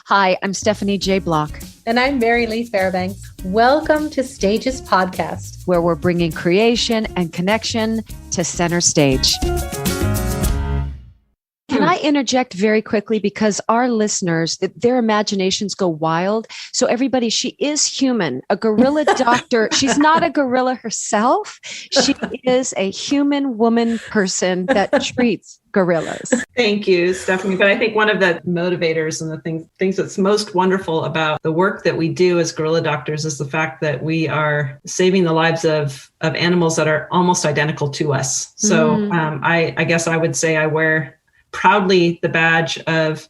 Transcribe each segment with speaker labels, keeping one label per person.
Speaker 1: Hi, I'm Stephanie J. Block.
Speaker 2: And I'm Mary Lee Fairbanks. Welcome to Stages Podcast,
Speaker 1: where we're bringing creation and connection to center stage. Can I interject very quickly because our listeners, their imaginations go wild. So everybody, she is human, a gorilla doctor. She's not a gorilla herself. She is a human woman person that treats gorillas.
Speaker 3: Thank you, Stephanie. But I think one of the motivators and the things that's most wonderful about the work that we do as gorilla doctors is the fact that we are saving the lives of animals that are almost identical to us. So I guess I would say I wear proudly the badge of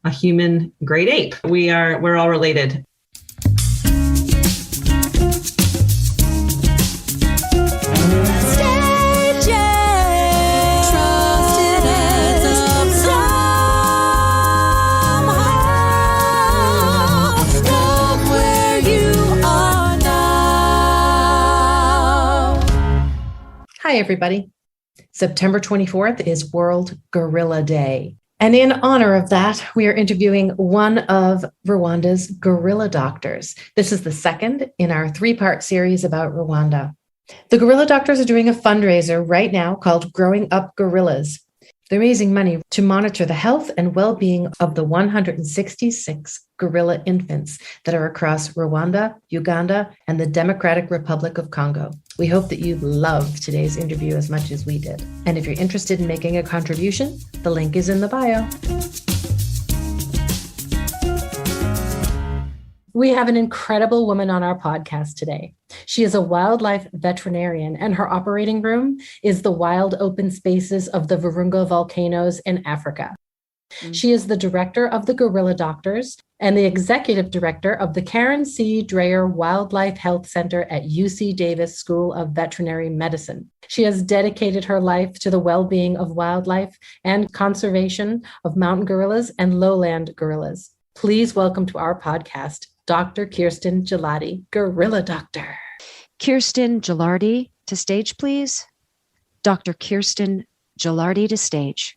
Speaker 3: a human great ape. We're all related.
Speaker 2: Hi, everybody. September 24th is World Gorilla Day. And in honor of that, we are interviewing one of Rwanda's gorilla doctors. This is the second in our three-part series about Rwanda. The gorilla doctors are doing a fundraiser right now called Growing Up Gorillas. They're raising money to monitor the health and well-being of the 166 gorilla infants that are across Rwanda, Uganda, and the Democratic Republic of Congo. We hope that you loved today's interview as much as we did. And if you're interested in making a contribution, the link is in the bio. We have an incredible woman on our podcast today. She is a wildlife veterinarian, and her operating room is the wild open spaces of the Virunga volcanoes in Africa. She is the director of the Gorilla Doctors and the executive director of the Karen C. Drayer Wildlife Health Center at UC Davis School of Veterinary Medicine. She has dedicated her life to the well-being of wildlife and conservation of mountain gorillas and lowland gorillas. Please welcome to our podcast, Dr. Kirsten Gilardi, Gorilla Doctor.
Speaker 1: Kirsten Gilardi to stage, please. Dr. Kirsten Gilardi to stage.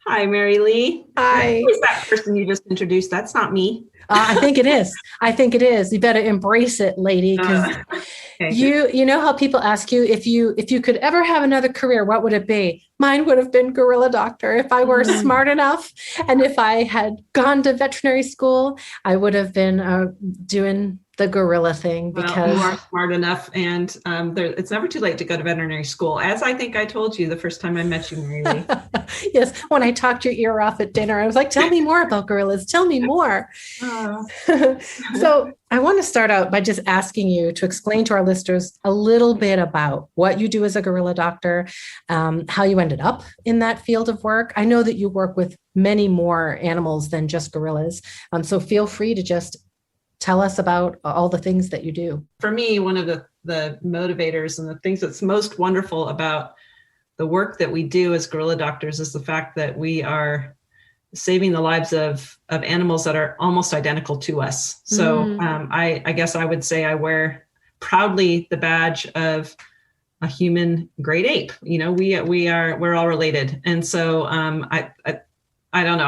Speaker 3: Hi, Mary Lee.
Speaker 2: Hi.
Speaker 3: Who is that person you just introduced? That's not me.
Speaker 2: I think it is. You better embrace it, lady, because
Speaker 3: okay.
Speaker 2: you know how people ask you if you could ever have another career, what would it be? Mine would have been gorilla doctor. If I were smart enough, and if I had gone to veterinary school, I would have been doing the gorilla thing. Because
Speaker 3: you are smart enough, and it's never too late to go to veterinary school, as I think I told you the first time I met you, Mary Lee.
Speaker 2: Yes, when I talked your ear off at dinner, I was like, tell me more about gorillas. Tell me more. So I want to start out by just asking you to explain to our listeners a little bit about what you do as a gorilla doctor, how you ended up in that field of work. I know that you work with many more animals than just gorillas. So feel free to just tell us about all the things that you do.
Speaker 3: For me, one of the motivators and the things that's most wonderful about the work that we do as gorilla doctors is the fact that we are saving the lives of animals that are almost identical to us. So I guess I would say I wear proudly the badge of a human great ape. You know, we're all related. And so I don't know.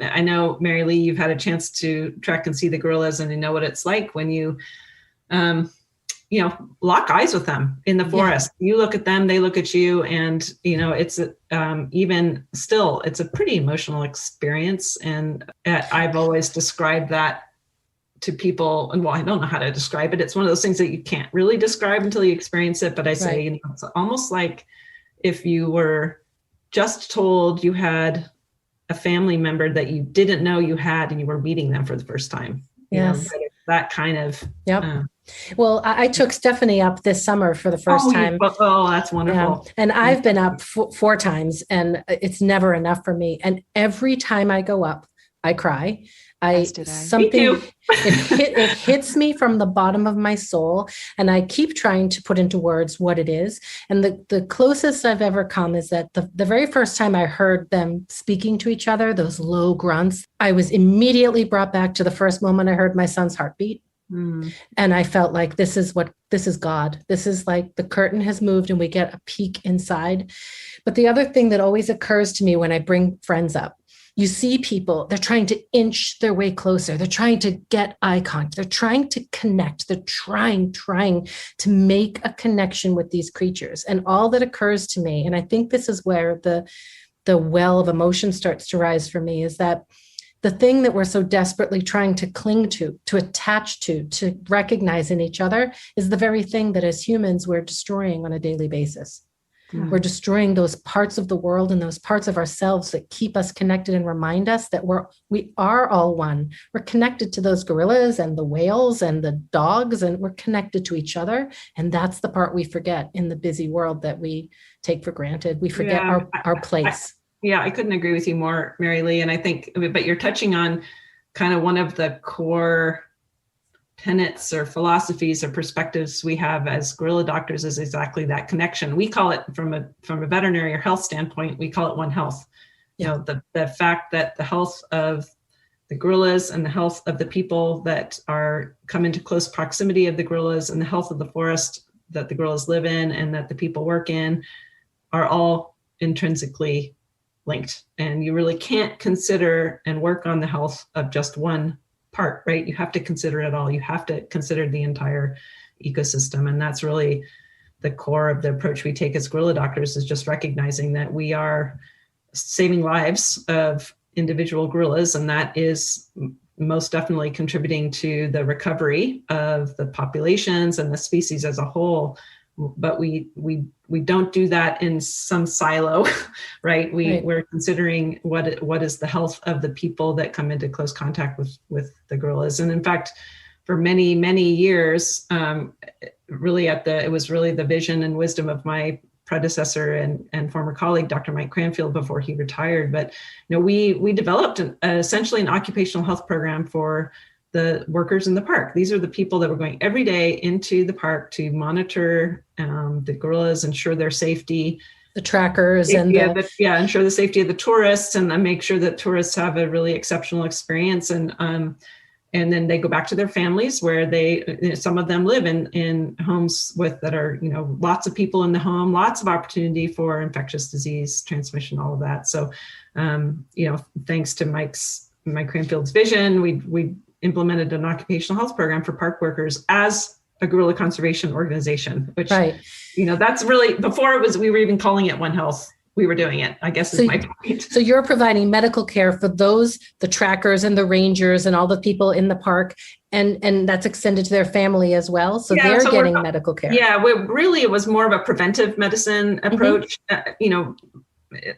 Speaker 3: I know, Mary Lee, you've had a chance to track and see the gorillas, and you know what it's like when you lock eyes with them in the forest. Yeah. You look at them, they look at you, and it's even still, it's a pretty emotional experience. And I've always described that to people, and I don't know how to describe it. It's one of those things that you can't really describe until you experience it. But I say, it's almost like if you were just told you had a family member that you didn't know you had, and you were meeting them for the first time.
Speaker 2: Yes.
Speaker 3: That kind of.
Speaker 2: Yep. Well, I took Stephanie up this summer for the first time.
Speaker 3: Oh, that's wonderful.
Speaker 2: And I've been up four times, and it's never enough for me. And every time I go up, I cry. Something it hits me from the bottom of my soul, and I keep trying to put into words what it is. And the closest I've ever come is that the very first time I heard them speaking to each other, those low grunts, I was immediately brought back to the first moment I heard my son's heartbeat. And I felt like this is God. This is like the curtain has moved and we get a peek inside. But the other thing that always occurs to me when I bring friends up you see people, they're trying to inch their way closer. They're trying to get eye contact. They're trying to connect. They're trying to make a connection with these creatures. And all that occurs to me, and I think this is where the well of emotion starts to rise for me, is that the thing that we're so desperately trying to cling to attach to recognize in each other is the very thing that as humans we're destroying on a daily basis. Mm-hmm. We're destroying those parts of the world and those parts of ourselves that keep us connected and remind us that we are all one. We're connected to those gorillas and the whales and the dogs, and we're connected to each other. And that's the part we forget in the busy world that we take for granted. We forget our place.
Speaker 3: I couldn't agree with you more, Mary Lee. And I think, but you're touching on kind of one of the core tenets or philosophies or perspectives we have as gorilla doctors is exactly that connection. We call it from a veterinary or health standpoint, we call it One Health. Yeah. You know, the fact that the health of the gorillas and the health of the people that come into close proximity of the gorillas and the health of the forest that the gorillas live in and that the people work in are all intrinsically linked. And you really can't consider and work on the health of just one part, right? You have to consider it all. You have to consider the entire ecosystem. And that's really the core of the approach we take as gorilla doctors, is just recognizing that we are saving lives of individual gorillas. And that is most definitely contributing to the recovery of the populations and the species as a whole. But we don't do that in some silo, right? We're considering what is the health of the people that come into close contact with the gorillas. And in fact, for many, many years, it was really the vision and wisdom of my predecessor and former colleague, Dr. Mike Cranfield, before he retired. But we developed essentially an occupational health program for the workers in the park. These are the people that were going every day into the park to monitor the gorillas, ensure their safety,
Speaker 2: the trackers,
Speaker 3: ensure the safety of the tourists, and make sure that tourists have a really exceptional experience. And then they go back to their families, where some of them live in homes that are lots of people in the home, lots of opportunity for infectious disease transmission, all of that. So thanks to Mike Cranfield's vision, we implemented an occupational health program for park workers as a gorilla conservation organization, which, that's really, before we were even calling it One Health, we were doing it, I guess, is my point.
Speaker 2: So you're providing medical care for the trackers and the rangers and all the people in the park, and that's extended to their family as well. So they're getting medical care. Yeah,
Speaker 3: it was more of a preventive medicine approach. Mm-hmm.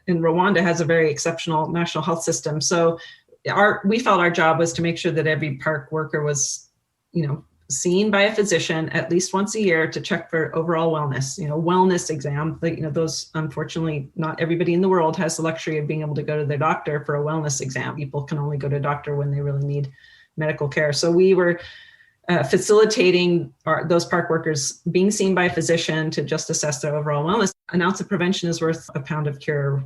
Speaker 3: In Rwanda has a very exceptional national health system. So we felt our job was to make sure that every park worker was, seen by a physician at least once a year to check for overall wellness, wellness exam. Those, unfortunately, not everybody in the world has the luxury of being able to go to their doctor for a wellness exam. People can only go to a doctor when they really need medical care. So we were facilitating those park workers being seen by a physician to just assess their overall wellness. An ounce of prevention is worth a pound of cure.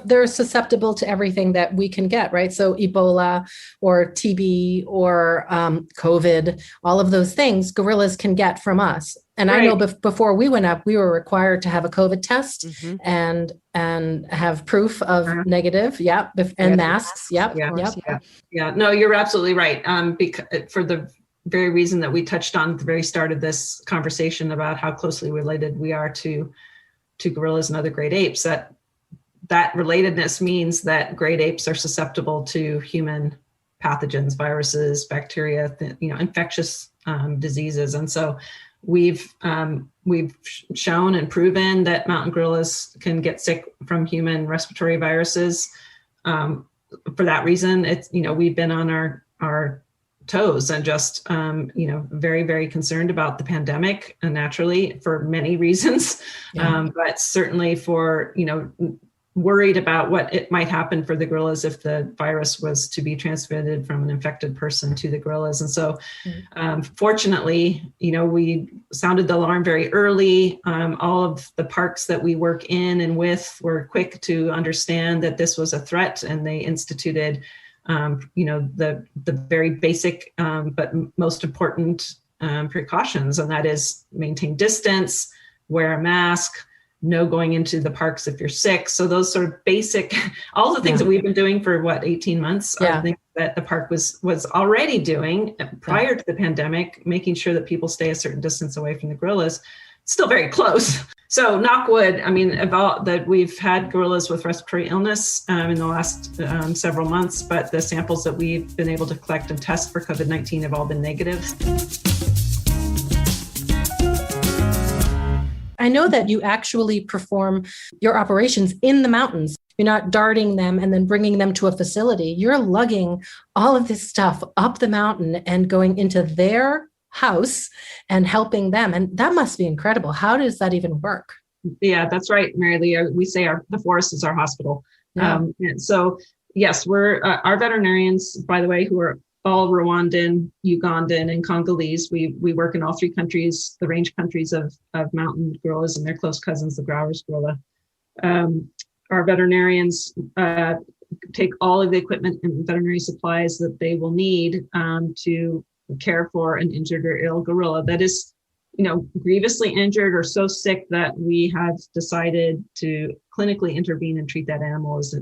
Speaker 2: They're susceptible to everything that we can get, right? So Ebola or TB or COVID, all of those things gorillas can get from us. And right. I know before we went up, we were required to have a COVID test mm-hmm. and have proof of negative. Yep. And masks. Yep.
Speaker 3: Yeah. No, you're absolutely right. For the very reason that we touched on at the very start of this conversation about how closely related we are to gorillas and other great apes, that relatedness means that great apes are susceptible to human pathogens, viruses, bacteria, infectious diseases. And so we've shown and proven that mountain gorillas can get sick from human respiratory viruses. For that reason, we've been on our toes and just, very, very concerned about the pandemic, naturally, for many reasons, but certainly for, worried about what it might happen for the gorillas if the virus was to be transmitted from an infected person to the gorillas. And so fortunately, we sounded the alarm very early. All of the parks that we work in and with were quick to understand that this was a threat, and they instituted, the very basic but most important precautions, and that is maintain distance, wear a mask, no going into the parks if you're sick. So those sort of basic, all the things that we've been doing for 18 months are things that the park was already doing prior to the pandemic, making sure that people stay a certain distance away from the gorillas. Still very close. So knock wood, I mean, about that we've had gorillas with respiratory illness in the last several months, but the samples that we've been able to collect and test for COVID-19 have all been negative.
Speaker 2: I know that you actually perform your operations in the mountains. You're not darting them and then bringing them to a facility. You're lugging all of this stuff up the mountain and going into their house and helping them. And that must be incredible. How does that even work?
Speaker 3: Yeah, that's right, Mary Lee. We say the forest is our hospital. Yeah. And so, yes, we're our veterinarians, by the way, who are all Rwandan, Ugandan, and Congolese. We work in all three countries, the range countries of mountain gorillas and their close cousins, the Growers gorilla. Our veterinarians take all of the equipment and veterinary supplies that they will need to care for an injured or ill gorilla that is, grievously injured or so sick that we have decided to clinically intervene and treat that animal as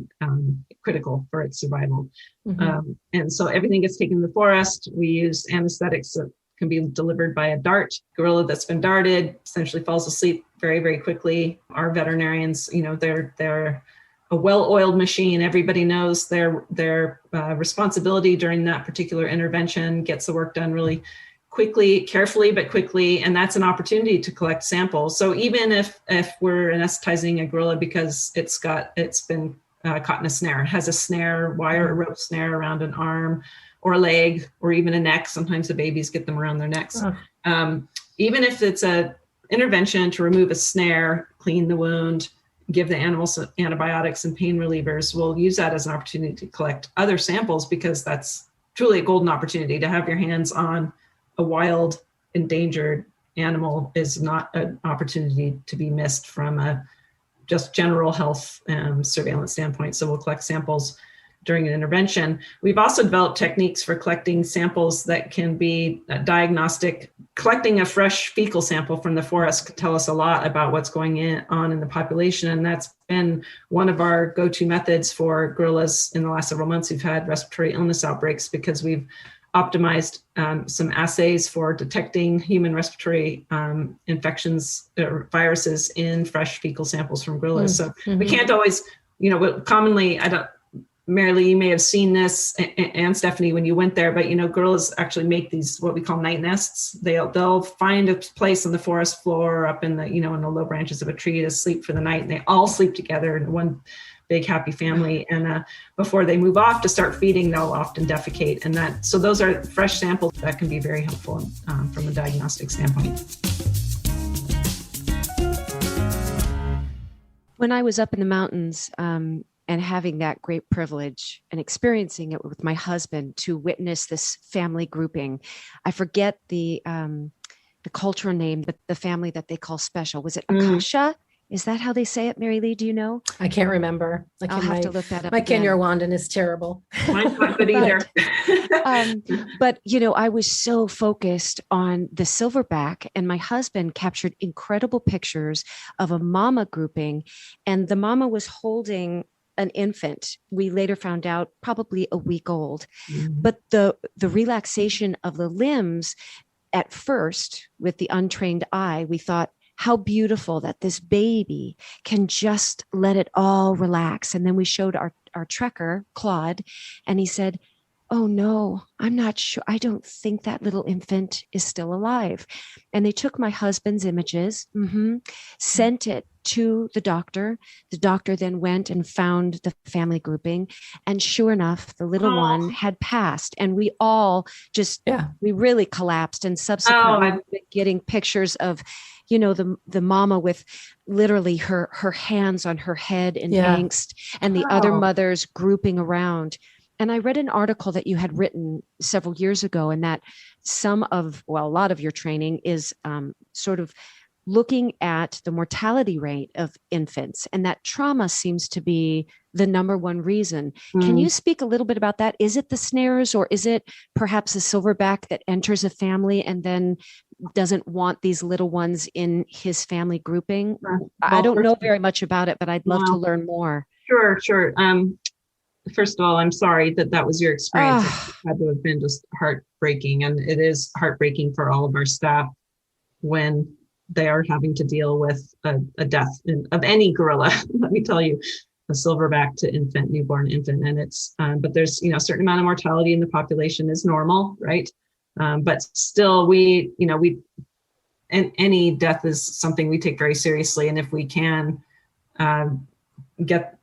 Speaker 3: critical for its survival. Mm-hmm. And so everything gets taken to the forest. We use anesthetics that can be delivered by a dart. Gorilla that's been darted essentially falls asleep very, very quickly. Our veterinarians, they're a well-oiled machine. Everybody knows their responsibility during that particular intervention, gets the work done really quickly, carefully, but quickly. And that's an opportunity to collect samples. So even if we're anesthetizing a gorilla because it's been caught in a snare, it has a snare, wire or rope snare around an arm or a leg or even a neck. Sometimes the babies get them around their necks. Even if it's a intervention to remove a snare, clean the wound, give the animals antibiotics and pain relievers, we'll use that as an opportunity to collect other samples, because that's truly a golden opportunity. To have your hands on a wild, endangered animal is not an opportunity to be missed from a just general health surveillance standpoint. So we'll collect samples during an intervention. We've also developed techniques for collecting samples that can be diagnostic. Collecting a fresh fecal sample from the forest could tell us a lot about what's going on in the population. And that's been one of our go-to methods for gorillas in the last several months. We've had respiratory illness outbreaks because we've optimized some assays for detecting human respiratory infections or viruses in fresh fecal samples from gorillas. So we can't always, commonly, Mary Lee, you may have seen this, and Stephanie, when you went there, but gorillas actually make these what we call night nests. They'll find a place on the forest floor, up in the in the low branches of a tree, to sleep for the night, and they all sleep together in one big happy family. And before they move off to start feeding, they'll often defecate, and so those are fresh samples that can be very helpful from a diagnostic standpoint.
Speaker 1: When I was up in the mountains, and having that great privilege and experiencing it with my husband to witness this family grouping. I forget the cultural name, but the family that they call special. Was it Akasha? Is that how they say it, Mary Lee? Do you know?
Speaker 2: I can't remember.
Speaker 1: I'll have to look that up.
Speaker 2: My Kenya-Rwandan is terrible.
Speaker 3: Mine's not good either.
Speaker 1: But, I was so focused on the silverback, and my husband captured incredible pictures of a mama grouping, and the mama was holding an infant. We later found out probably a week old, but the relaxation of the limbs at first with the untrained eye, we thought, how beautiful that this baby can just let it all relax. And then we showed our trekker, Claude, and he said, oh no, I'm not sure. I don't think that little infant is still alive. And they took my husband's images, sent it to the doctor. The doctor then went and found the family grouping. And sure enough, the little one had passed. And we all we really collapsed. And subsequently getting pictures of, the mama with literally her hands on her head in angst, and the other mothers grouping around. And I read an article that you had written several years ago, and that a lot of your training is sort of looking at the mortality rate of infants, and that trauma seems to be the number one reason. Can you speak a little bit about that? Is it the snares, or is it perhaps a silverback that enters a family and then doesn't want these little ones in his family grouping. I
Speaker 3: Well,
Speaker 1: don't know very much about it, but I'd love to learn more.
Speaker 3: Sure. First of all, I'm sorry that was your experience. It had to have been just heartbreaking, and it is heartbreaking for all of our staff when they are having to deal with a death of any gorilla. Let me tell you, a silverback to newborn infant, and it's but there's a certain amount of mortality in the population is normal, right? But still, any death is something we take very seriously, and if we can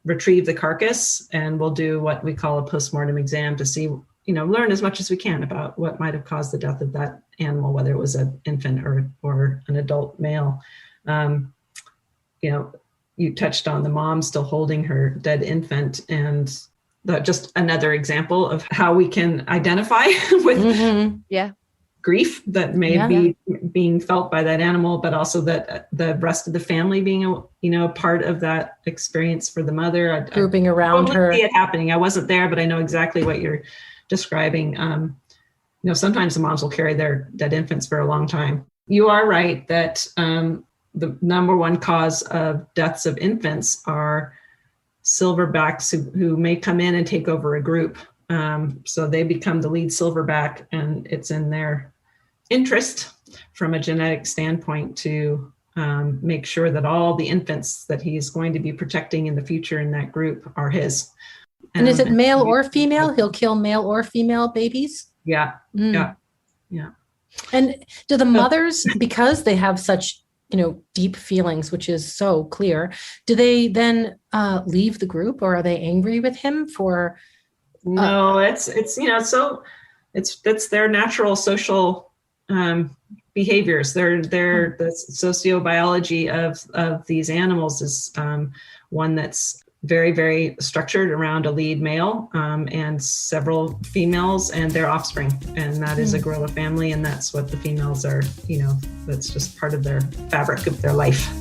Speaker 3: retrieve the carcass, and we'll do what we call a postmortem exam to see, learn as much as we can about what might have caused the death of that animal, whether it was an infant or an adult male. You touched on the mom still holding her dead infant, and just another example of how we can identify with grief that may be being felt by that animal, but also that the rest of the family being a part of that experience for the mother.
Speaker 2: Grouping around her.
Speaker 3: See it happening. I wasn't there, but I know exactly what you're describing. Sometimes the moms will carry their dead infants for a long time. You are right that the number one cause of deaths of infants are silverbacks who may come in and take over a group. So they become the lead silverback, and it's in their interest from a genetic standpoint to make sure that all the infants that he's going to be protecting in the future in that group are his.
Speaker 2: And is it male or female? He'll kill male or female babies?
Speaker 3: Yeah.
Speaker 2: And do the mothers, because they have such deep feelings, which is so clear, do they then leave the group, or are they angry with him for?
Speaker 3: No, it's their natural social behaviors. The sociobiology of these animals is one that's very, very structured around a lead male and several females and their offspring. And that is a gorilla family. And that's what the females are, that's just part of their fabric of their life.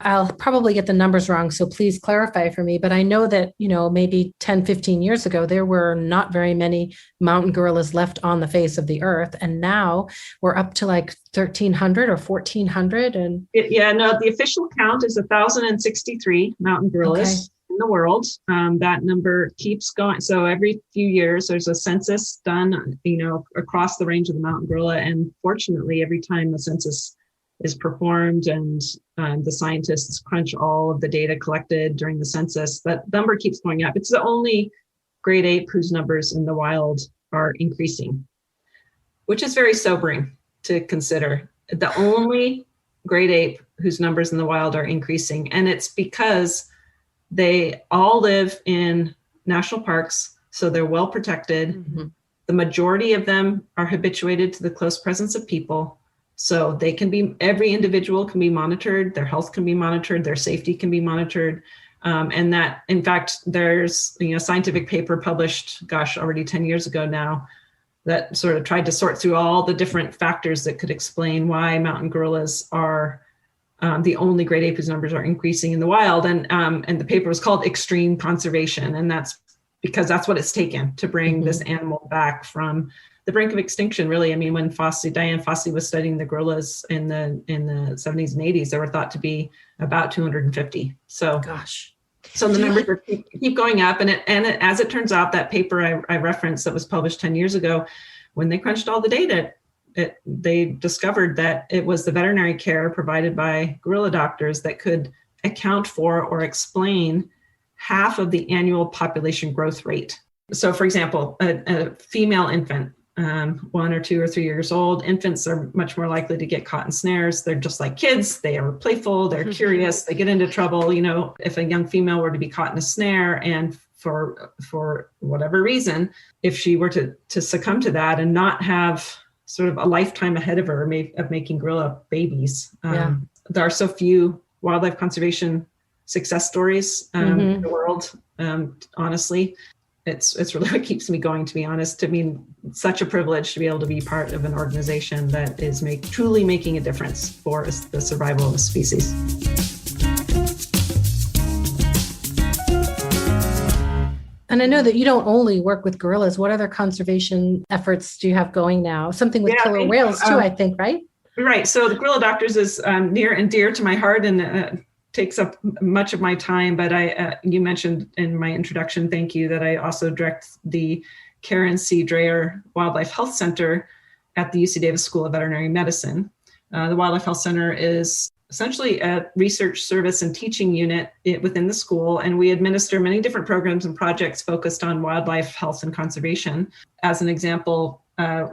Speaker 2: I'll probably get the numbers wrong, so please clarify for me. But I know that, maybe 10, 15 years ago, there were not very many mountain gorillas left on the face of the earth. And now we're up to like 1,300 or 1,400. And
Speaker 3: the official count is 1,063 mountain gorillas in the world. That number keeps going. So every few years, there's a census done, across the range of the mountain gorilla. And fortunately, every time the census is performed and the scientists crunch all of the data collected during the census, that number keeps going up. It's the only great ape whose numbers in the wild are increasing, which is very sobering to consider. The only great ape whose numbers in the wild are increasing. And it's because they all live in national parks, so they're well protected. Mm-hmm. The majority of them are habituated to the close presence of people. So every individual can be monitored, their health can be monitored, their safety can be monitored. And that, in fact, there's a scientific paper published, already 10 years ago now, that sort of tried to sort through all the different factors that could explain why mountain gorillas are the only great ape whose numbers are increasing in the wild. And the paper was called Extreme Conservation. And that's because that's what it's taken to bring this animal back from the brink of extinction, really. I mean, when Diane Fossey was studying the gorillas in the 70s and 80s, there were thought to be about 250. So, so the numbers keep going up. And as it turns out, that paper I referenced that was published 10 years ago, when they crunched all the data, they discovered that it was the veterinary care provided by gorilla doctors that could account for or explain half of the annual population growth rate. So, for example, a female infant, 1 or 2 or 3 years old, infants are much more likely to get caught in snares. They're just like kids. They are playful. They're curious. They get into trouble. If a young female were to be caught in a snare, and for whatever reason, if she were to succumb to that and not have sort of a lifetime ahead of her of making gorilla babies, there are so few wildlife conservation success stories in the world. Honestly, it's really what keeps me going, to be honest. To me, it's such a privilege to be able to be part of an organization that is truly making a difference for the survival of a species.
Speaker 2: And I know that you don't only work with gorillas. What other conservation efforts do you have going now? Something with killer whales too, I think, right?
Speaker 3: Right. So the Gorilla Doctors is near and dear to my heart and takes up much of my time. But you mentioned in my introduction, thank you, that I also direct the Karen C. Drayer Wildlife Health Center at the UC Davis School of Veterinary Medicine. The Wildlife Health Center is essentially a research service and teaching unit within the school, and we administer many different programs and projects focused on wildlife health and conservation. As an example,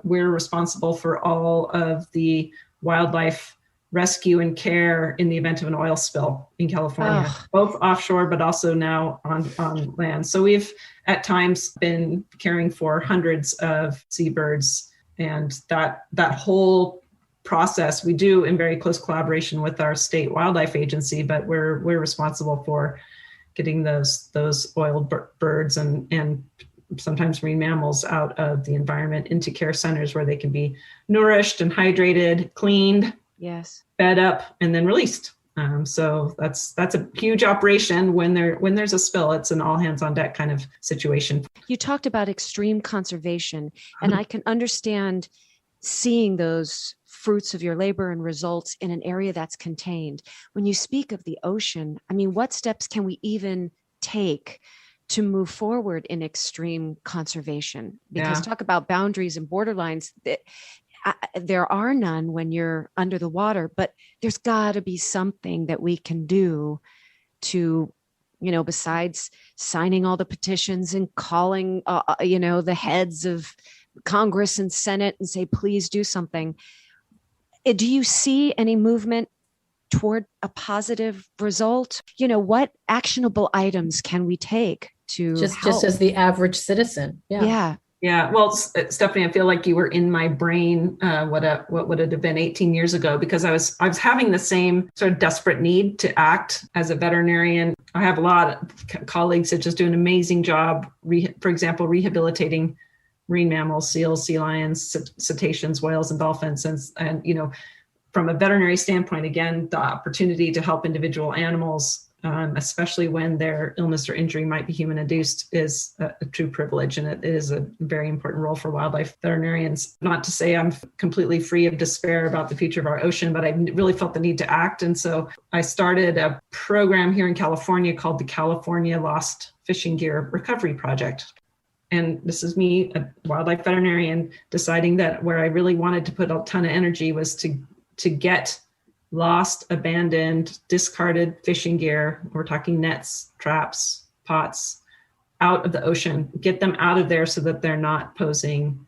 Speaker 3: we're responsible for all of the wildlife rescue and care in the event of an oil spill in California, both offshore, but also now on land. So we've at times been caring for hundreds of seabirds, and that whole process we do in very close collaboration with our state wildlife agency, but we're responsible for getting those oiled birds and sometimes marine mammals out of the environment into care centers where they can be nourished and hydrated, cleaned, fed up, and then released. So that's a huge operation. When there's a spill, it's an all hands on deck kind of situation.
Speaker 1: You talked about extreme conservation, and I can understand seeing those fruits of your labor and results in an area that's contained. When you speak of the ocean, I mean, what steps can we even take to move forward in extreme conservation? Because talk about boundaries and borderlines, there are none when you're under the water, but there's got to be something that we can do to, besides signing all the petitions and calling, the heads of Congress and Senate and say, please do something. Do you see any movement toward a positive result? What actionable items can we take to help?
Speaker 2: Just as the average citizen?
Speaker 1: Yeah.
Speaker 3: Well, Stephanie, I feel like you were in my brain. What would it have been 18 years ago? Because I was having the same sort of desperate need to act as a veterinarian. I have a lot of colleagues that just do an amazing job. For example, rehabilitating marine mammals, seals, sea lions, cetaceans, whales, and dolphins. And from a veterinary standpoint, again, the opportunity to help individual animals, especially when their illness or injury might be human-induced, is a true privilege. And it is a very important role for wildlife veterinarians. Not to say I'm completely free of despair about the future of our ocean, but I really felt the need to act. And so I started a program here in California called the California Lost Fishing Gear Recovery Project. And this is me, a wildlife veterinarian, deciding that where I really wanted to put a ton of energy was to get lost, abandoned, discarded fishing gear. We're talking nets, traps, pots, out of the ocean, get them out of there so that they're not posing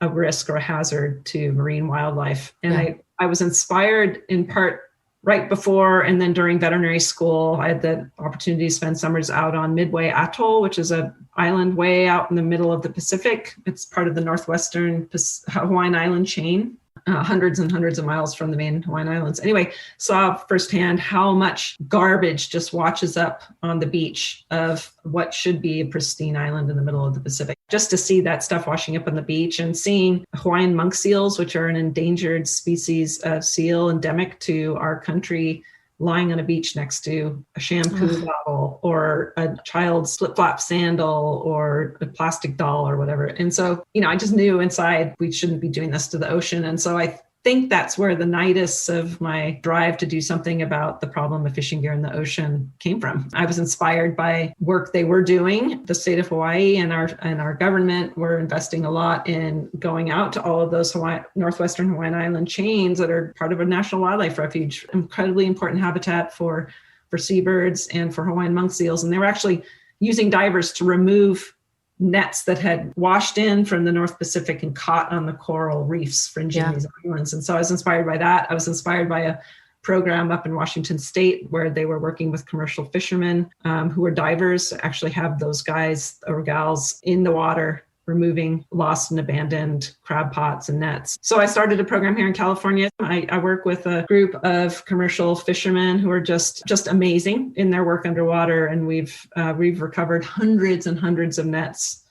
Speaker 3: a risk or a hazard to marine wildlife. And I was inspired in part right before and then during veterinary school. I had the opportunity to spend summers out on Midway Atoll, which is an island way out in the middle of the Pacific. It's part of the northwestern Hawaiian island chain. Hundreds and hundreds of miles from the main Hawaiian Islands. Anyway, saw firsthand how much garbage just washes up on the beach of what should be a pristine island in the middle of the Pacific. Just to see that stuff washing up on the beach and seeing Hawaiian monk seals, which are an endangered species of seal endemic to our country, lying on a beach next to a shampoo bottle or a child's flip-flop sandal or a plastic doll or whatever. And so, I just knew inside we shouldn't be doing this to the ocean. And so I think that's where the nidus of my drive to do something about the problem of fishing gear in the ocean came from. I was inspired by work they were doing. The state of Hawaii and our government were investing a lot in going out to all of those northwestern Hawaiian Island chains that are part of a national wildlife refuge, incredibly important habitat for seabirds and for Hawaiian monk seals. And they were actually using divers to remove nets that had washed in from the North Pacific and caught on the coral reefs fringing these islands. And so I was inspired by that. I was inspired by a program up in Washington State where they were working with commercial fishermen who were divers, actually have those guys or gals in the water removing lost and abandoned crab pots and nets. So I started a program here in California. I work with a group of commercial fishermen who are just amazing in their work underwater. And we've recovered hundreds and hundreds of nets,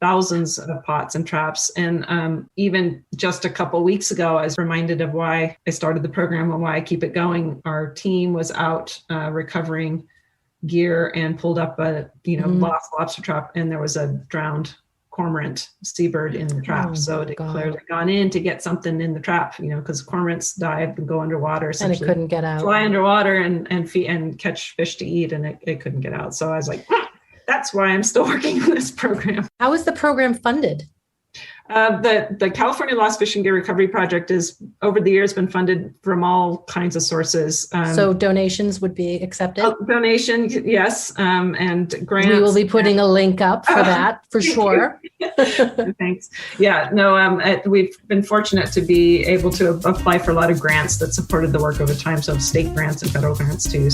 Speaker 3: thousands of pots and traps. And even just a couple of weeks ago, I was reminded of why I started the program and why I keep it going. Our team was out recovering gear and pulled up a, lost lobster trap, and there was a drowned cormorant seabird in the trap. So it had clearly gone in to get something in the trap, because cormorants dive and go underwater,
Speaker 2: and it couldn't get out.
Speaker 3: Fly underwater and catch fish to eat, and it couldn't get out. So I was like, that's why I'm still working on this program.
Speaker 2: How is the program funded?
Speaker 3: The California Lost Fishing Gear Recovery Project is, over the years, been funded from all kinds of sources.
Speaker 2: So donations would be accepted?
Speaker 3: Donations, yes, and grants.
Speaker 2: We will be putting a link up for that, for sure.
Speaker 3: Thanks. Yeah, no, we've been fortunate to be able to apply for a lot of grants that supported the work over time, so state grants and federal grants too.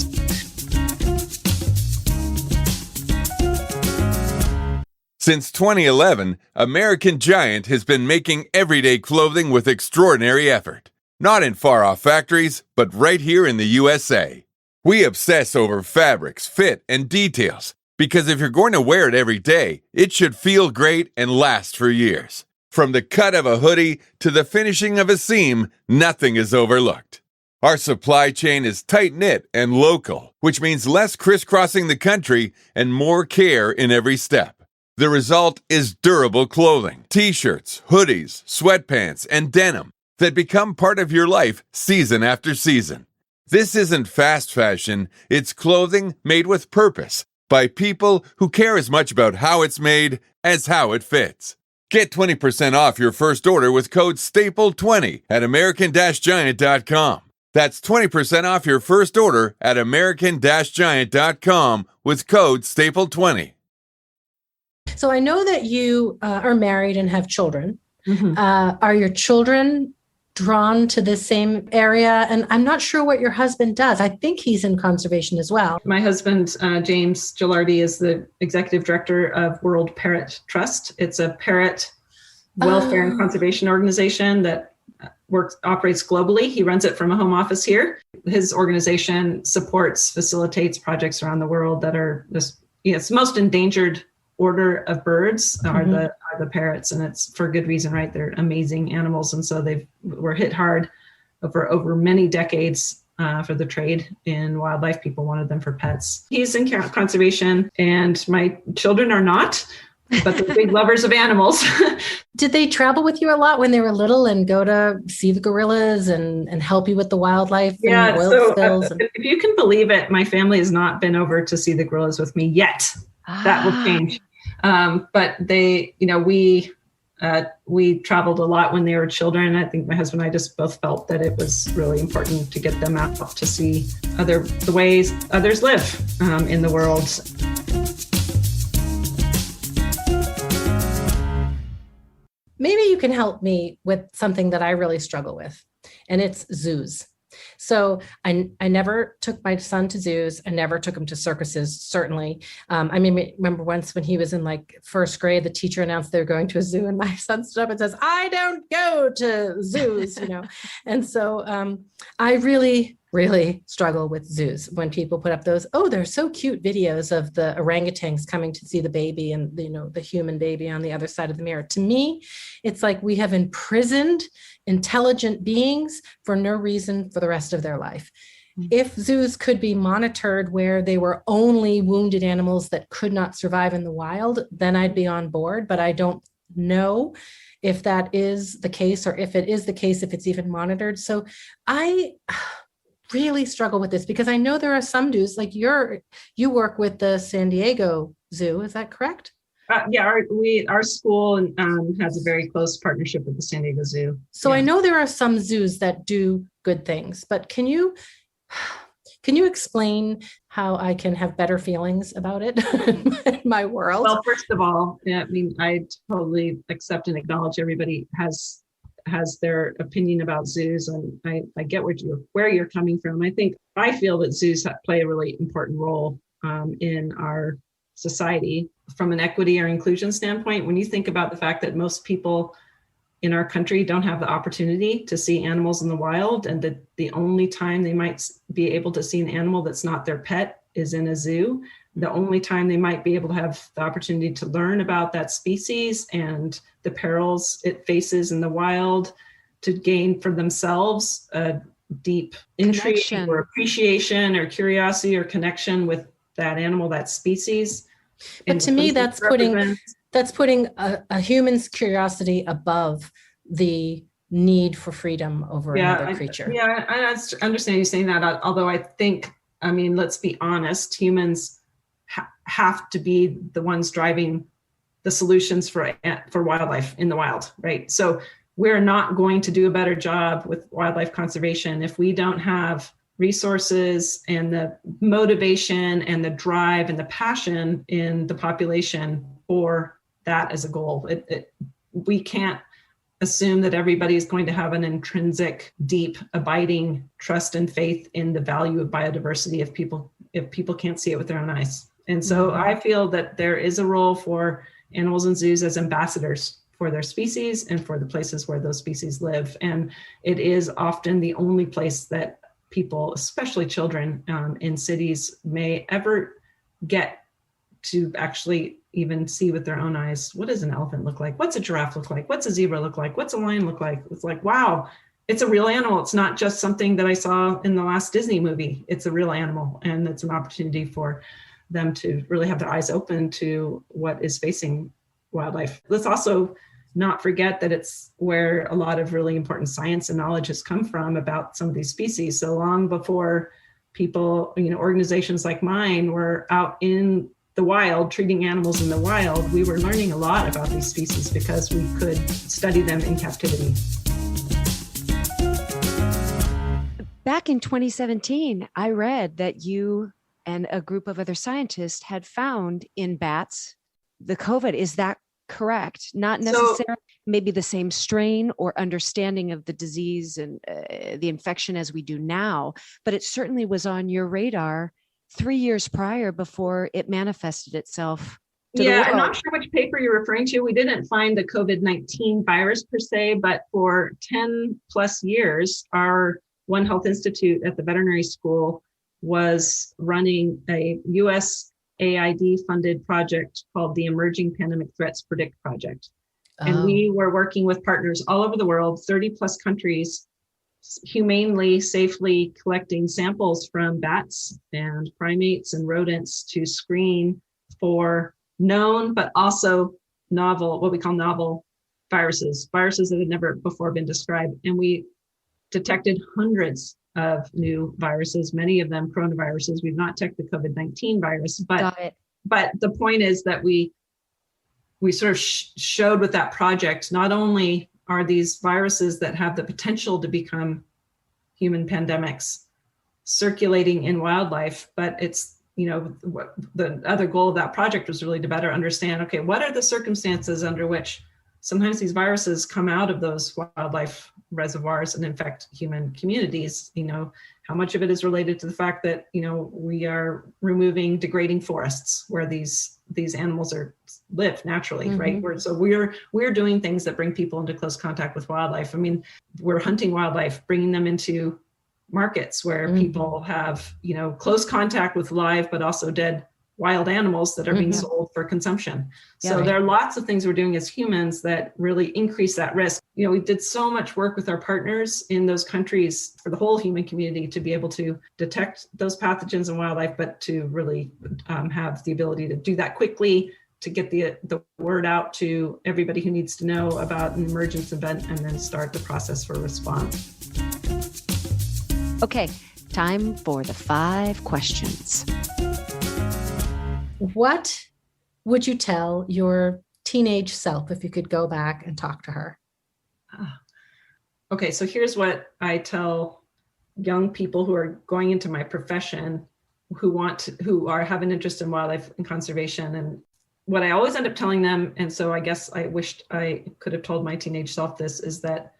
Speaker 4: Since 2011, American Giant has been making everyday clothing with extraordinary effort. Not in far-off factories, but right here in the USA. We obsess over fabrics, fit, and details, because if you're going to wear it every day, it should feel great and last for years. From the cut of a hoodie to the finishing of a seam, nothing is overlooked. Our supply chain is tight-knit and local, which means less crisscrossing the country and more care in every step. The result is durable clothing, t-shirts, hoodies, sweatpants, and denim that become part of your life season after season. This isn't fast fashion, it's clothing made with purpose by people who care as much about how it's made as how it fits. Get 20% off your first order with code STAPLE20 at American-Giant.com. That's 20% off your first order at American-Giant.com with code STAPLE20.
Speaker 2: So I know that you are married and have children.
Speaker 3: Mm-hmm.
Speaker 2: Are your children drawn to the same area? And I'm not sure what your husband does. I think he's in conservation as well.
Speaker 3: My husband, James Gilardi, is the executive director of World Parrot Trust. It's a parrot welfare and conservation organization that operates globally. He runs it from a home office here. His organization facilitates projects around the world that are it's the most endangered order of birds are the parrots, and it's for good reason, right? They're amazing animals, and so were hit hard over many decades for the trade in wildlife. People wanted them for pets. He's in conservation, and my children are not, but they're big lovers of animals.
Speaker 2: Did they travel with you a lot when they were little and go to see the gorillas and help you with the wildlife?
Speaker 3: Yeah,
Speaker 2: and oil
Speaker 3: so
Speaker 2: spills
Speaker 3: if you can believe it, my family has not been over to see the gorillas with me yet. That will change. But they, we traveled a lot when they were children. I think my husband and I just both felt that it was really important to get them out to see the ways others live in the world.
Speaker 2: Maybe you can help me with something that I really struggle with, and it's zoos. So I never took my son to zoos. I never took him to circuses, certainly. I remember once when he was in first grade, the teacher announced they were going to a zoo, and my son stood up and says, "I don't go to zoos," And so I really, really struggle with zoos when people put up those, they're so cute videos of the orangutans coming to see the baby and, the human baby on the other side of the mirror. To me, it's like we have imprisoned intelligent beings for no reason for the rest of their life. Mm-hmm. If zoos could be monitored where they were only wounded animals that could not survive in the wild, then I'd be on board, but I don't know if that is the case, or if it is the case, if it's even monitored. So I really struggle with this because I know there are some zoos, like you work with the San Diego Zoo, is that correct?
Speaker 3: Our school has a very close partnership with the San Diego Zoo.
Speaker 2: So yeah. I know there are some zoos that do good things, but can you explain how I can have better feelings about it in my world?
Speaker 3: Well, first of all, I totally accept and acknowledge everybody has their opinion about zoos, and I get where you're coming from. I feel that zoos play a really important role in our society from an equity or inclusion standpoint. When you think about the fact that most people in our country don't have the opportunity to see animals in the wild, and that the only time they might be able to see an animal that's not their pet is in a zoo, the only time they might be able to have the opportunity to learn about that species and the perils it faces in the wild, to gain for themselves a deep intrigue or appreciation or curiosity or connection with that animal, that species.
Speaker 2: But to me, that's putting a human's curiosity above the need for freedom over another creature.
Speaker 3: I understand you saying that. Although I think, I mean, let's be honest, humans have to be the ones driving the solutions for wildlife in the wild, right? So we're not going to do a better job with wildlife conservation if we don't have resources and the motivation and the drive and the passion in the population for that as a goal. We can't assume that everybody is going to have an intrinsic, deep, abiding trust and faith in the value of biodiversity if people can't see it with their own eyes. And so I feel that there is a role for animals in zoos as ambassadors for their species and for the places where those species live. And it is often the only place that people, especially children in cities, may ever get to actually even see with their own eyes. What does an elephant look like? What's a giraffe look like? What's a zebra look like? What's a lion look like? It's like, wow, it's a real animal. It's not just something that I saw in the last Disney movie. It's a real animal. And it's an opportunity for them to really have their eyes open to what is facing wildlife. Let's also not forget that it's where a lot of really important science and knowledge has come from about some of these species. So long before people, organizations like mine were out in the wild, treating animals in the wild, we were learning a lot about these species because we could study them in captivity.
Speaker 1: Back in 2017, I read that you and a group of other scientists had found in bats the COVID. Is that correct? Not necessarily maybe the same strain or understanding of the disease and the infection as we do now, but it certainly was on your radar 3 years prior before it manifested itself.
Speaker 3: I'm not sure which paper you're referring to. We didn't find the COVID-19 virus per se, but for 10 plus years, our One Health Institute at the veterinary school was running a USAID funded project called the Emerging Pandemic Threats Predict Project. And we were working with partners all over the world, 30 plus countries, humanely, safely collecting samples from bats and primates and rodents to screen for known, but also novel, what we call novel viruses that had never before been described. And we detected hundreds of new viruses, many of them coronaviruses. We've not detected the COVID-19 virus, but the point is that we sort of showed with that project, not only are these viruses that have the potential to become human pandemics circulating in wildlife, but it's, the other goal of that project was really to better understand, okay, what are the circumstances under which sometimes these viruses come out of those wildlife reservoirs and infect human communities? How much of it is related to the fact that, we are removing degrading forests where these animals live naturally, right? So we're doing things that bring people into close contact with wildlife. I mean, we're hunting wildlife, bringing them into markets where people have, close contact with live, but also dead wild animals that are being sold for consumption. So there are lots of things we're doing as humans that really increase that risk. We did so much work with our partners in those countries for the whole human community to be able to detect those pathogens in wildlife, but to really have the ability to do that quickly, to get the word out to everybody who needs to know about an emergence event, and then start the process for response.
Speaker 1: Okay, time for the 5 questions.
Speaker 2: What would you tell your teenage self if you could go back and talk to her?
Speaker 3: Okay, so here's what I tell young people who are going into my profession, who have an interest in wildlife and conservation. And what I always end up telling them, and so I guess I wished I could have told my teenage self this, is that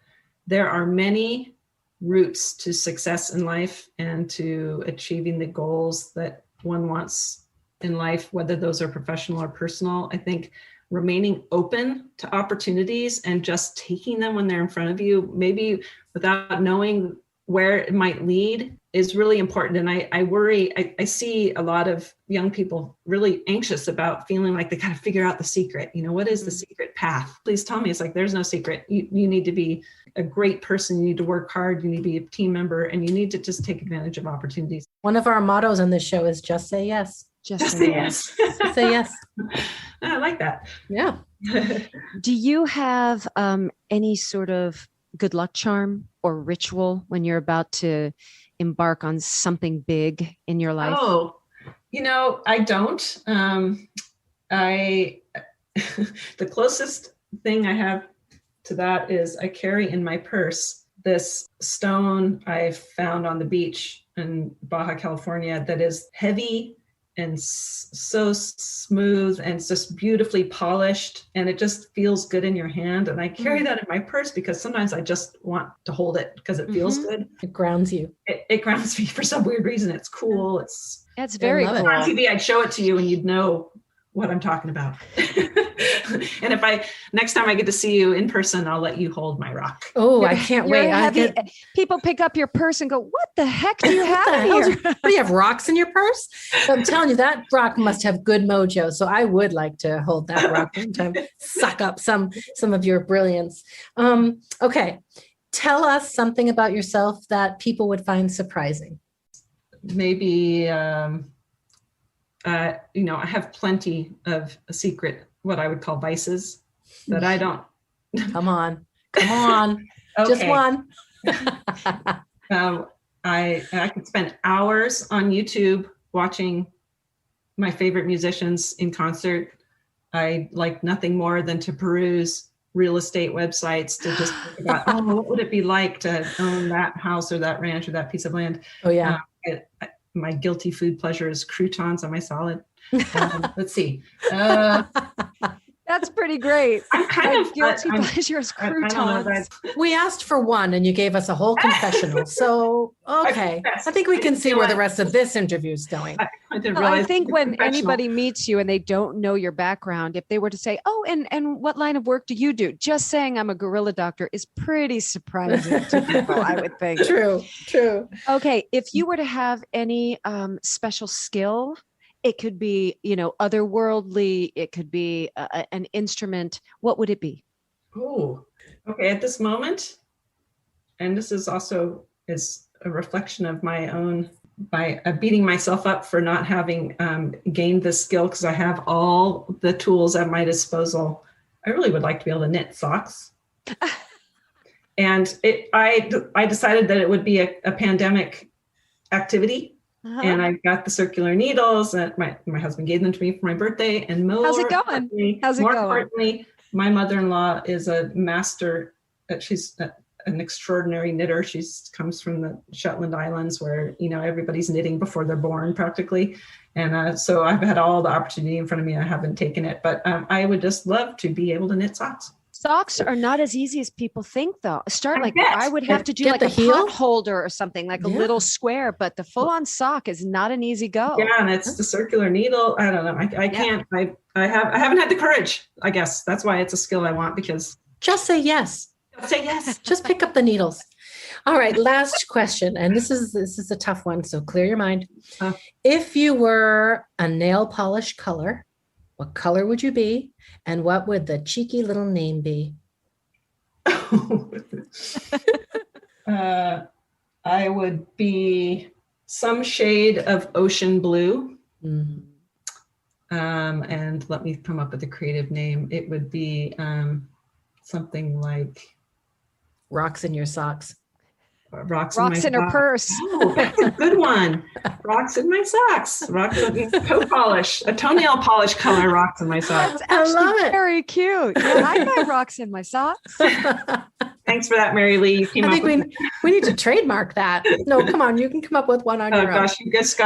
Speaker 3: there are many routes to success in life and to achieving the goals that one wants in life, whether those are professional or personal. I think remaining open to opportunities and just taking them when they're in front of you, maybe without knowing where it might lead, is really important. And I worry, I see a lot of young people really anxious about feeling like they got to figure out the secret. What is the secret path? Please tell me. It's like, there's no secret. You need to be a great person. You need to work hard. You need to be a team member, and you need to just take advantage of opportunities.
Speaker 2: One of our mottos on this show is just say yes.
Speaker 1: Just
Speaker 3: say yes.
Speaker 2: Say yes.
Speaker 3: I like that.
Speaker 2: Yeah.
Speaker 1: Do you have any sort of good luck charm or ritual when you're about to embark on something big in your life?
Speaker 3: Oh, I don't. I the closest thing I have to that is I carry in my purse this stone I found on the beach in Baja California that is heavy and so smooth and it's just beautifully polished, and it just feels good in your hand. And I carry that in my purse because sometimes I just want to hold it because it feels good.
Speaker 2: It grounds you.
Speaker 3: It grounds me for some weird reason. It's cool.
Speaker 1: That's very cool.
Speaker 3: On TV, I'd show it to you and you'd know what I'm talking about. And next time I get to see you in person, I'll let you hold my rock.
Speaker 2: Oh, I can't wait.
Speaker 1: People pick up your purse and go, what the heck do you have here?
Speaker 2: What, do you have rocks in your purse? So I'm telling you, that rock must have good mojo. So I would like to hold that rock one time, suck up some of your brilliance. Okay. Tell us something about yourself that people would find surprising.
Speaker 3: Maybe, I have plenty of secret, what I would call vices that I don't.
Speaker 2: Come on. Okay. Just one.
Speaker 3: I could spend hours on YouTube watching my favorite musicians in concert. I like nothing more than to peruse real estate websites to just think about, what would it be like to own that house or that ranch or that piece of land?
Speaker 2: Oh, yeah.
Speaker 3: My guilty food pleasure is croutons on my salad. Let's see.
Speaker 1: That's pretty great.
Speaker 3: I'm kind of
Speaker 1: guilty pleasures croutons.
Speaker 2: We asked for one and you gave us a whole confessional. So, okay. I think we can see where the rest of this interview is going.
Speaker 1: I think when anybody meets you and they don't know your background, if they were to say, and what line of work do you do? Just saying I'm a gorilla doctor is pretty surprising to people, I would think.
Speaker 2: True.
Speaker 1: Okay. If you were to have any special skill, it could be, otherworldly. It could be an instrument. What would it be?
Speaker 3: Oh, okay. At this moment, and this is also is a reflection of my own, by beating myself up for not having gained this skill because I have all the tools at my disposal. I really would like to be able to knit socks. And I decided that it would be a pandemic activity. Uh-huh. And I got the circular needles that my husband gave them to me for my birthday. And
Speaker 1: how's it going?
Speaker 3: Importantly, my mother-in-law is a master. She's an extraordinary knitter. She comes from the Shetland Islands where, everybody's knitting before they're born practically. And so I've had all the opportunity in front of me. I haven't taken it, but I would just love to be able to knit socks.
Speaker 1: Socks are not as easy as people think, though. I would have to do like a pot holder or something, like a little square, but the full-on sock is not an easy go.
Speaker 3: Yeah, and it's the circular needle. I don't know. I can't. I haven't had the courage. I guess that's why it's a skill I want, because
Speaker 2: just say yes.
Speaker 3: Say yes.
Speaker 2: Just pick up the needles. All right, last question, and this is a tough one, so clear your mind. If you were a nail polish color, what color would you be? And what would the cheeky little name be?
Speaker 3: I would be some shade of ocean blue. Mm-hmm. And let me come up with a creative name. It would be something like
Speaker 2: Rocks in your socks.
Speaker 3: Rocks
Speaker 1: in her purse.
Speaker 3: Oh, that's a good one. Rocks in my socks. Rocks in toe polish. A toenail polish color. Rocks in my socks.
Speaker 1: That's actually very cute. Yeah, I got rocks in my socks.
Speaker 3: Thanks for that, Mary Lee. You came
Speaker 2: I
Speaker 3: up
Speaker 2: think
Speaker 3: with
Speaker 2: we need to trademark that. No, come on, you can come up with one on your own.
Speaker 3: You just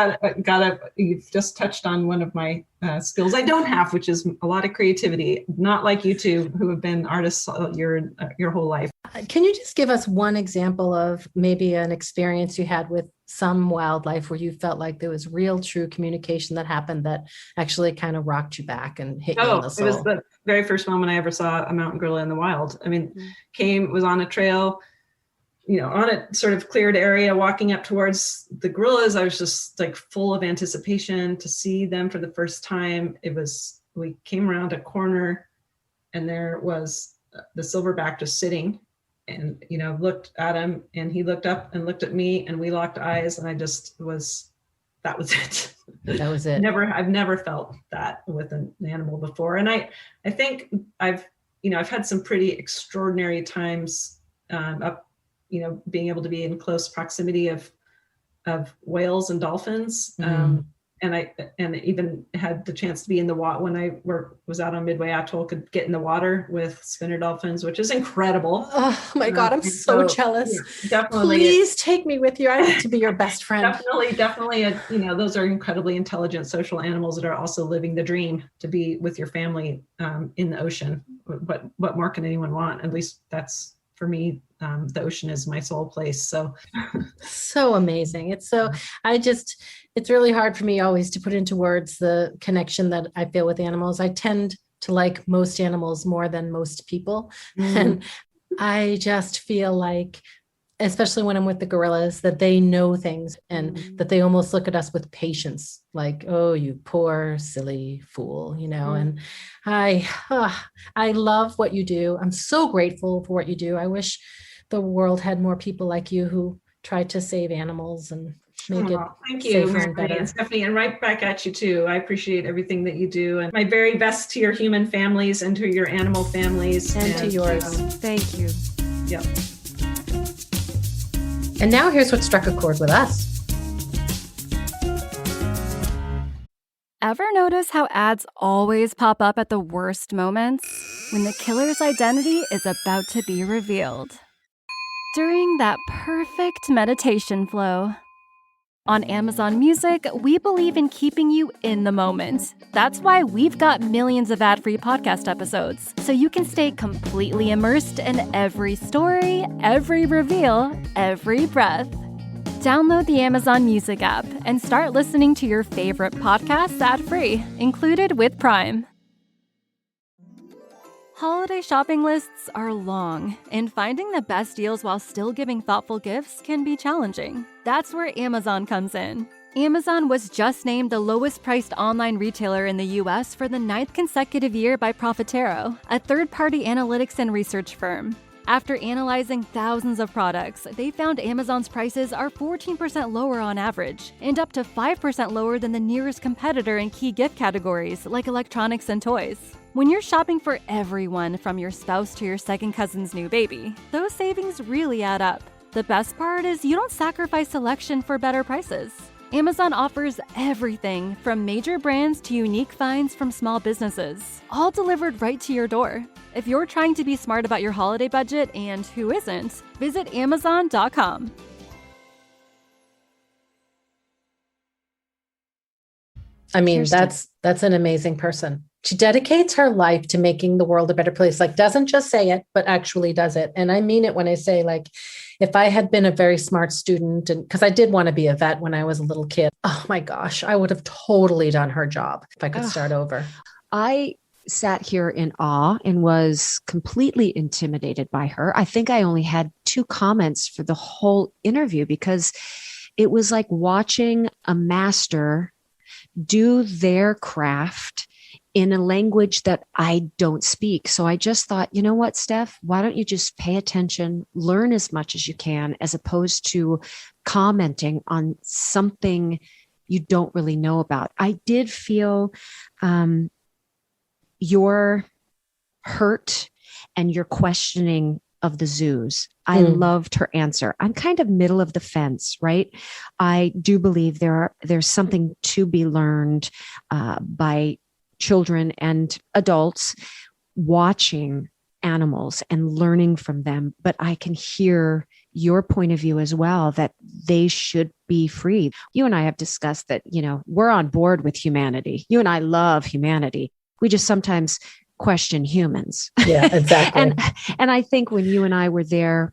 Speaker 3: you've just touched on one of my skills I don't have, which is a lot of creativity. Not like you two, who have been artists your whole life.
Speaker 2: Can you just give us one example of maybe an experience you had with some wildlife where you felt like there was real, true communication that happened that actually kind of rocked you back and hit you in the soul?
Speaker 3: It was the very first moment I ever saw a mountain gorilla in the wild. I mean, was on a trail, on a sort of cleared area, walking up towards the gorillas. I was just like full of anticipation to see them for the first time. We came around a corner and there was the silverback just sitting. And, looked at him, and he looked up and looked at me, and we locked eyes. And I just was that was it.
Speaker 2: That was it.
Speaker 3: I've never felt that with an animal before. And I think I've had some pretty extraordinary times being able to be in close proximity of whales and dolphins. And I even had the chance to be in the water when I was out on Midway Atoll, could get in the water with spinner dolphins, which is incredible.
Speaker 2: Oh my God, I'm so jealous.
Speaker 3: Yeah, definitely.
Speaker 2: Please take me with you. I want to be your best friend.
Speaker 3: Definitely. Those are incredibly intelligent social animals that are also living the dream to be with your family in the ocean. What more can anyone want? At least that's for me. The ocean is my soul place. So
Speaker 2: amazing. It's really hard for me always to put into words the connection that I feel with animals. I tend to like most animals more than most people. And I just feel like, especially when I'm with the gorillas, that they know things and that they almost look at us with patience, like, oh, you poor, silly fool, and I love what you do. I'm so grateful for what you do. I wish the world had more people like you who try to save animals and make it
Speaker 3: thank you,
Speaker 2: safer and better.
Speaker 3: And Stephanie, and right back at you too. I appreciate everything that you do, and my very best to your human families and to your animal families
Speaker 2: and to yours.
Speaker 1: Thank you.
Speaker 3: Yep.
Speaker 2: And now here's what struck a chord with us.
Speaker 5: Ever notice how ads always pop up at the worst moments? When the killer's identity is about to be revealed. During that perfect meditation flow. On Amazon Music, we believe in keeping you in the moment. That's why we've got millions of ad-free podcast episodes, so you can stay completely immersed in every story, every reveal, every breath. Download the Amazon Music app and start listening to your favorite podcasts ad-free, included with Prime. Holiday shopping lists are long, and finding the best deals while still giving thoughtful gifts can be challenging. That's where Amazon comes in. Amazon was just named the lowest priced online retailer in the U.S. for the 9th consecutive year by Profitero, a third-party analytics and research firm. After analyzing thousands of products, they found Amazon's prices are 14% lower on average, and up to 5% lower than the nearest competitor in key gift categories like electronics and toys. When you're shopping for everyone from your spouse to your second cousin's new baby, those savings really add up. The best part is you don't sacrifice selection for better prices. Amazon offers everything from major brands to unique finds from small businesses, all delivered right to your door. If you're trying to be smart about your holiday budget, and who isn't, visit Amazon.com.
Speaker 2: I mean, that's an amazing person. She dedicates her life to making the world a better place. Like, doesn't just say it, but actually does it. And I mean it when I say, like, if I had been a very smart student, and because I did want to be a vet when I was a little kid, oh my gosh, I would have totally done her job if I could start over.
Speaker 1: I sat here in awe and was completely intimidated by her. I think I only had 2 comments for the whole interview because it was like watching a master do their craft in a language that I don't speak. So I just thought, you know what, Steph, why don't you just pay attention, learn as much as you can, as opposed to commenting on something you don't really know about. I did feel your hurt and your questioning of the zoos. I loved her answer. I'm kind of middle of the fence, right? I do believe there's something to be learned by children and adults watching animals and learning from them. But I can hear your point of view as well, that they should be free. You and I have discussed that, we're on board with humanity. You and I love humanity. We just sometimes question humans.
Speaker 2: Yeah, exactly.
Speaker 1: and I think when you and I were there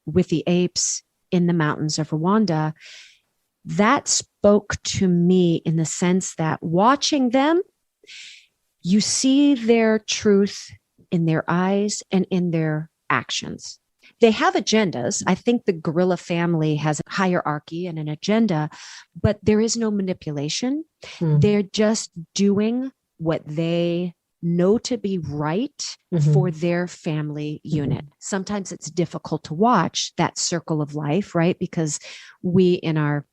Speaker 1: with the apes in the mountains of Rwanda, that spoke to me in the sense that watching them, you see their truth in their eyes and in their actions. They have agendas. I think the gorilla family has a hierarchy and an agenda, but there is no manipulation. They're just doing what they know to be right for their family unit. Sometimes it's difficult to watch that circle of life, right? Because we in our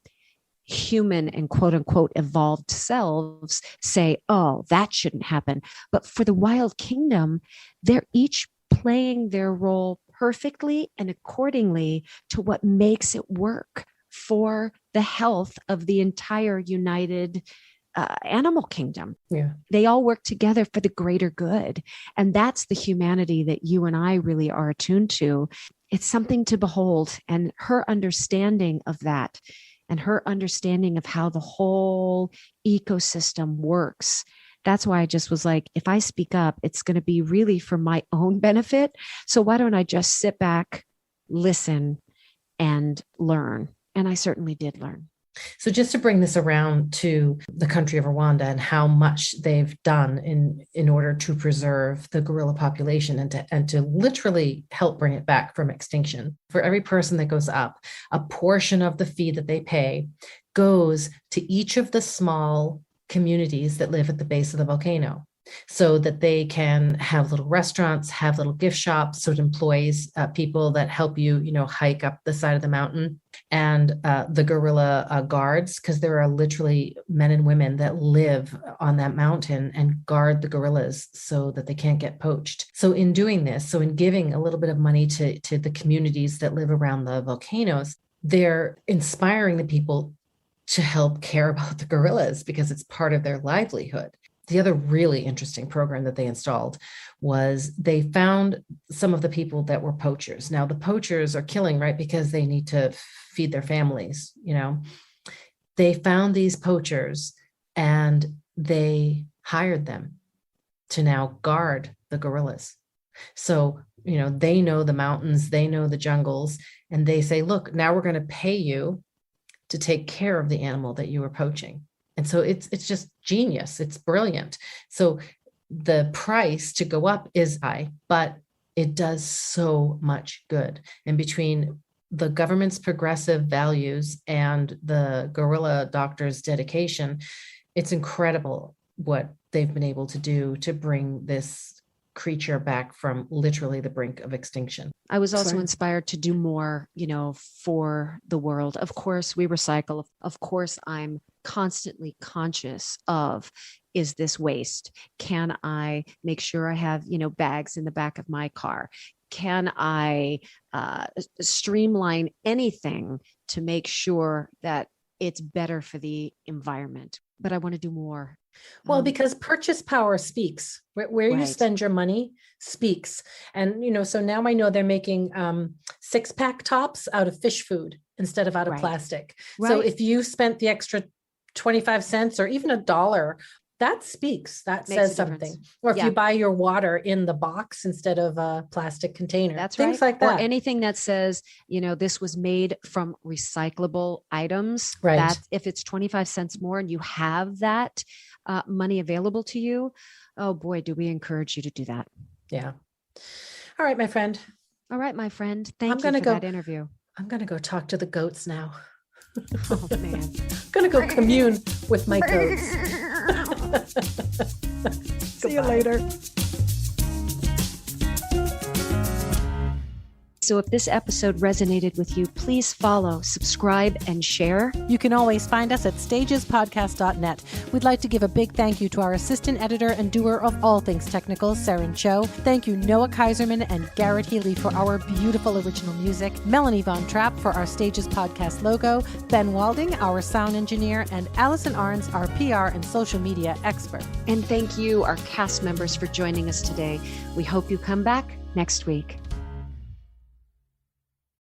Speaker 1: human and quote unquote evolved selves say, oh, that shouldn't happen. But for the wild kingdom, they're each playing their role perfectly and accordingly to what makes it work for the health of the entire united animal kingdom.
Speaker 2: Yeah.
Speaker 1: They all work together for the greater good. And that's the humanity that you and I really are attuned to. It's something to behold. And her understanding of that and her understanding of how the whole ecosystem works. That's why I just was like, if I speak up, it's going to be really for my own benefit. So why don't I just sit back, listen, and learn? And I certainly did learn.
Speaker 2: So just to bring this around to the country of Rwanda and how much they've done in order to preserve the gorilla population and to literally help bring it back from extinction. For every person that goes up, a portion of the fee that they pay goes to each of the small communities that live at the base of the volcano, so that they can have little restaurants, have little gift shops, so it employs people that help you, hike up the side of the mountain, and the gorilla guards, because there are literally men and women that live on that mountain and guard the gorillas so that they can't get poached. So in doing this, in giving a little bit of money to the communities that live around the volcanoes, they're inspiring the people to help care about the gorillas because it's part of their livelihood. The other really interesting program that they installed was they found some of the people that were poachers. Now, the poachers are killing, right, because they need to feed their families, They found these poachers and they hired them to now guard the gorillas. So, they know the mountains, they know the jungles, and they say, look, now we're going to pay you to take care of the animal that you were poaching. And so it's just genius. It's brilliant. So the price to go up is high, but it does so much good. And between the government's progressive values and the gorilla doctors' dedication, it's incredible what they've been able to do to bring this creature back from literally the brink of extinction.
Speaker 1: I was also inspired to do more, for the world. Of course, we recycle. Of course, I'm constantly conscious of, is this waste? Can I make sure I have, bags in the back of my car? Can I streamline anything to make sure that it's better for the environment? But I want to do more.
Speaker 2: Well, because purchase power speaks. Where you spend your money speaks. And, so now I know they're making 6-pack tops out of fish food instead of out of plastic. Right. So if you spent the extra 25 cents or even $1, that speaks, that says something. Or if you buy your water in the box instead of a plastic container,
Speaker 1: that's
Speaker 2: things like that.
Speaker 1: Or anything that says, this was made from recyclable items.
Speaker 2: Right.
Speaker 1: That if it's 25 cents more and you have that money available to you, oh boy, do we encourage you to do that.
Speaker 2: Yeah. All right, my friend.
Speaker 1: Thank you for that interview.
Speaker 2: I'm going to go talk to the goats now.
Speaker 1: Oh man.
Speaker 2: I'm going to go commune with my goats.
Speaker 1: See you later. So if this episode resonated with you, please follow, subscribe, and share.
Speaker 2: You can always find us at stagespodcast.net. We'd like to give a big thank you to our assistant editor and doer of all things technical, Saren Cho. Thank you, Noah Kaiserman and Garrett Healy, for our beautiful original music, Melanie Von Trapp for our Stages Podcast logo, Ben Walding, our sound engineer, and Allison Arns, our PR and social media expert.
Speaker 1: And thank you, our cast members, for joining us today. We hope you come back next week.